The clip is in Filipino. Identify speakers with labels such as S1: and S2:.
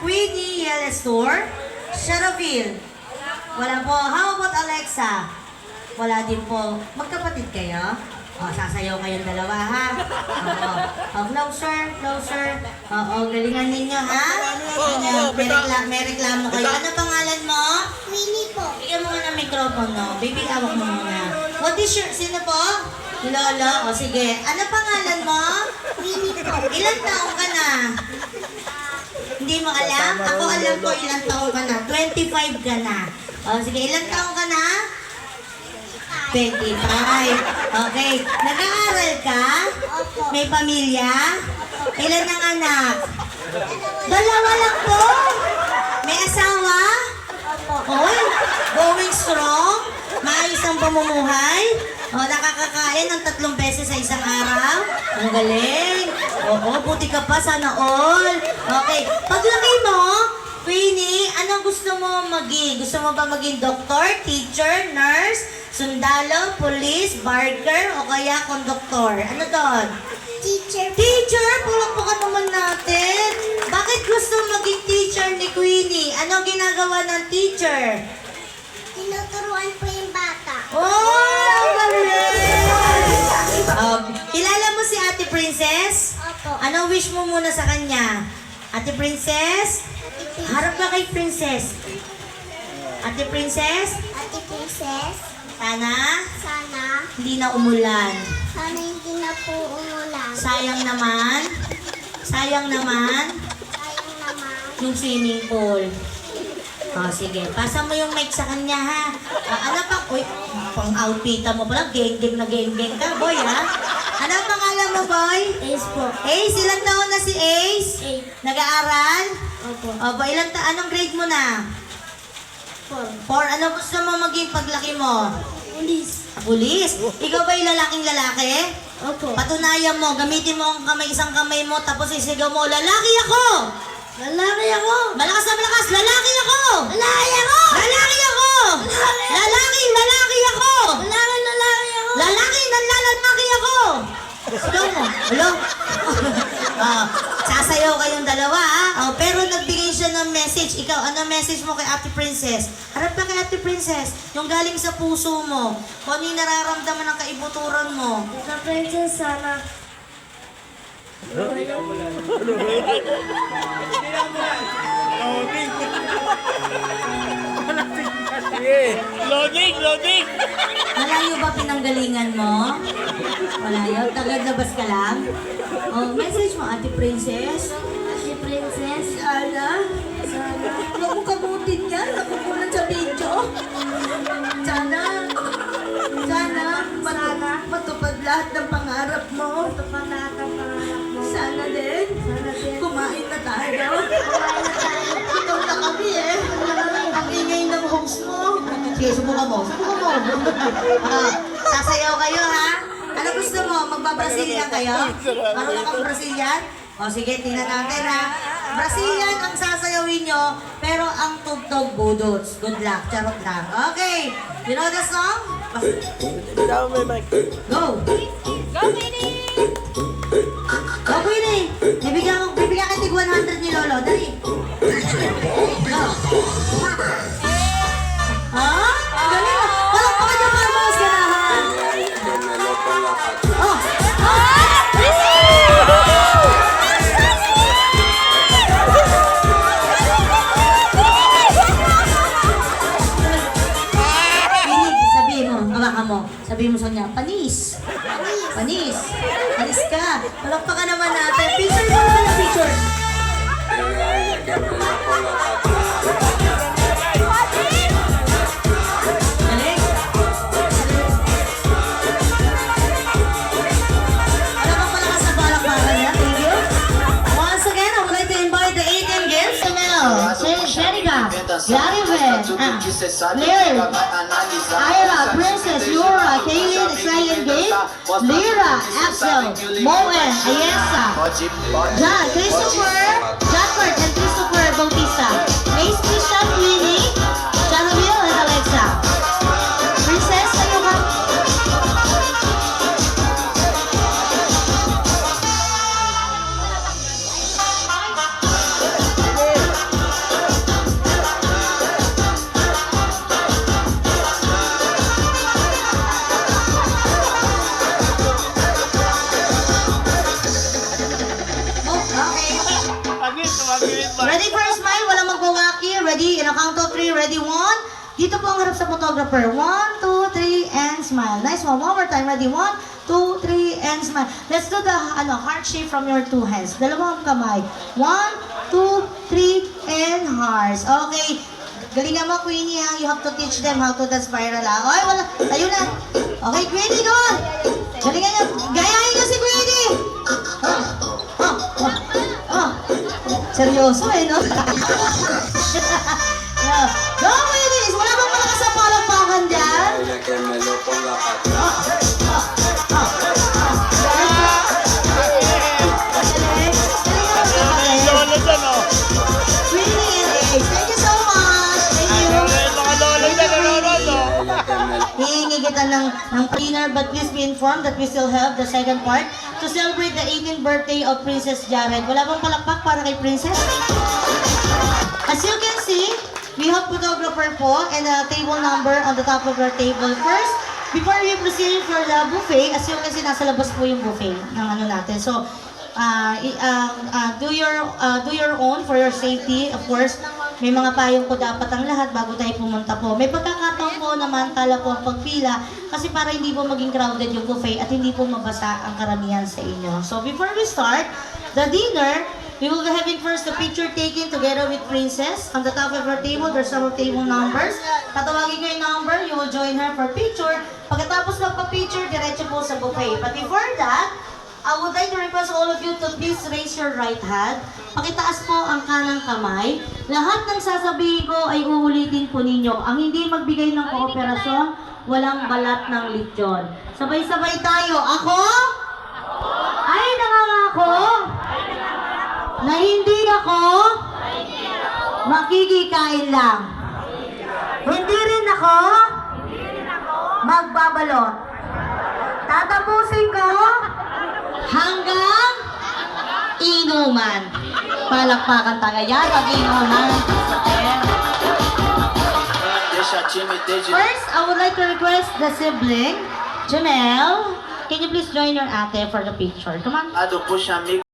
S1: Queenie Yelestor? Sharaville? Wala po. How about Alexa? Wala din po. Magkapatid kayo? O, sasayaw kayong dalawa, ha? Oo. O, closer, closer. Oo, galingan ninyo, ha? May reklamo kayo. Ano pangalan mo?
S2: Winnie po.
S1: Bigyan mo nga ng mikropono. Baby, awak mo muna. What is your... Sino po? Lolo. O, sige. Ano pangalan mo?
S2: Winnie po.
S1: Ilan taong ka na? Hindi mo alam? Ako alam ko ilang taong ka na. 25 ka na. O, sige. Ilang taong ka na? 25. Okay. Nag-aaral ka?
S2: Opo.
S1: May pamilya? Ilan ang anak? Dalawa lang po. May asawa?
S2: Opo.
S1: Oy, going strong? Maayos ang pamumuhay? O, nakakakain ng 3 beses sa isang araw? Ang galing. Oo, buti ka pa, sana all. Okay, paglaki mo, Queenie, anong gusto mo maging? Gusto mo ba maging doktor, teacher, nurse, sundalo, police, barker, o kaya konduktor? Ano doon?
S2: Teacher.
S1: Teacher, pulak-pukan naman natin. Bakit gusto maging teacher ni Queenie? Ano ginagawa ng teacher?
S2: Tinuturuan po yung bata.
S1: Oh, ang galing! Kilala mo si Ate Princess?
S2: Opo.
S1: Ano wish mo muna sa kanya? Ate Princess? Harap ka kay Princess. Ate Princess?
S2: Ate Princess,
S1: Sana
S2: sana,
S1: hindi na umulan.
S2: sana hindi na po umulan.
S1: Sayang naman. Sayang naman
S2: Sayang naman.
S1: yung swimming pool. Oh, sige. Pasa mo yung mic sa kanya, ha? Ano pa? Uy, pang outfitan mo pala. Geng-geng na geng-geng ka, boy, ha? Ano ang pangalan mo, boy?
S2: Ace po.
S1: Ace, ilang taon na si Ace?
S2: 8.
S1: Nag-aaral?
S2: Opo.
S1: Opo, anong grade mo na?
S2: 4.
S1: 4. Ano gusto mo maging paglaki mo?
S2: Police.
S1: Pulis. Ikaw ba yung lalaking lalaki?
S2: Opo.
S1: Patunayan mo, gamitin mo ang kamay, isang kamay mo, tapos isigaw mo, lalaki ako!
S2: Lalaki ako.
S1: Malakas na malakas, lalaki ako!
S2: Lalaki ako.
S1: Lalaki ako! Lalaki ako!
S2: Lalaki ako.
S1: Lalaki, nanlalalaki ako! Sigaw mo. Hello? Sasayaw kayong dalawa, ha? Pero nagbigay siya ng message. Ikaw, ano message mo kay Ate Princess? Harap ka kay Ate Princess. Yung galing sa puso mo. Kung ano yung nararamdaman ng kaibuturan mo.
S2: Sa Princess, sana.
S3: Loading! Loading!
S1: Malayo ba pinanggalingan mo? Malayo? Taga-labas ka lang? Message mo, Ate Princess.
S2: Ate Princess,
S1: Sana.
S2: sana.
S1: Huwag mo kabutin yan. Nakukulan sa video. Sana. Matupad lahat ng pangarap mo.
S2: Tupad lahat ang pangarap mo.
S1: Sana din.
S2: Sana din.
S1: Kumain na tayo.
S2: Kumain na tayo.
S1: Ikaw na kami eh. Ang ingay ng host mo. Sige, subukan mo. Sasayaw kayo, ha? Ano gusto mo? Magba-Brazilian kayo? Marunong kang Brazilian? O sige, tingnan natin, ha? Brazilian ang sasayawin nyo, pero ang tugtog budots. Good luck. Charot lang. Okay. You know the song?
S3: Down my mic.
S1: Go!
S2: Go, Winnie!
S1: Go, Queenie! Bibigyan ka tig 100 ni Lolo. Dali. Go. Ha? Ang galing ah. Palakpakan niyo para mas ganahan. Oh! Queenie, sabihin mo, hawakan mo. Sabihin mo sa kanya, panis. Panis. Panis ka. Palakpakan naman natin. Picture mo naman ang picture. Galing. Wala bang palakas na palakpakan niya? Thank you. Once again, I would like to invite the 18 guests. Shenika, Yariven, Blair, Ira, Princess, Yura, Kaylin, Israel Gate, Lyra, Axel, Moen, Ayesa, John, Christopher, Jackford, and Christopher Bautista, Mace, Christian, Winnie, Chanaville, and Alexa. Princess, tayo ka. Ready? 1. Dito po ang harap sa photographer. 1, 2, 3, and smile. Nice one. One more time. Ready? 1, 2, 3, and smile. Let's do the heart shape from your 2 hands. Dalawang kamay. 1, 2, 3, and hearts. Okay. Galingan mo, Queenie, ha? You have to teach them how to dance spiral, ha? Okay, wala. Tayo na. Okay, Queenie, go on. Galingan niyo. Gayahin niyo si Queenie. Seryoso, eh, no? Yeah. Go, Queenie. Wala bang malakas ang palakpakan dyan?
S4: Ella que me lo ponga para
S3: Lolo dyan, oh.
S1: Queenie and Ace, thank you so much. Thank you.
S3: Mga lolo dyan, nanonood, oh.
S4: ella que me
S1: Hihingi kita ng cleaner, but please be informed that we still have the second part to celebrate the 18th birthday of Princess Jared. Wala bang palakpak para kay Princess? As you can see, we have photographer po and a table number on the top of your table. First, before we proceed for the buffet, as you can see, nasa labas po yung buffet ng ano natin. So, do your own for your safety. Of course, may mga payong po dapat ang lahat bago tayo pumunta po. May pagkakataon po naman tala po ang pagpila kasi para hindi po maging crowded yung buffet at hindi po mabasa ang karamihan sa inyo. So before we start the dinner, we will be having first the picture taken together with Princess. On the top of her table, there's some table numbers. Tatawagin ko yung number, you will join her for picture. Pagkatapos magpa-picture, diretso po sa buffet. But before that, I would like to request all of you to please raise your right hand. Pakitaas po ang kanang kamay. Lahat ng sasabihin ko ay uulitin po ninyo. Ang hindi magbigay ng kooperasyon, walang balat ng lechon. Sabay-sabay tayo. Ako? Ay, nangangako? Na hindi ako? Makikikain lang. Hindi rin ako? Magbabalot. Tatapusin ko? Hanggang inuman. Palakpakan tayo yan pag inuman. First, I would like to request the sibling, Janelle. Can you please join your ate for the picture? Come on.
S4: push amigo.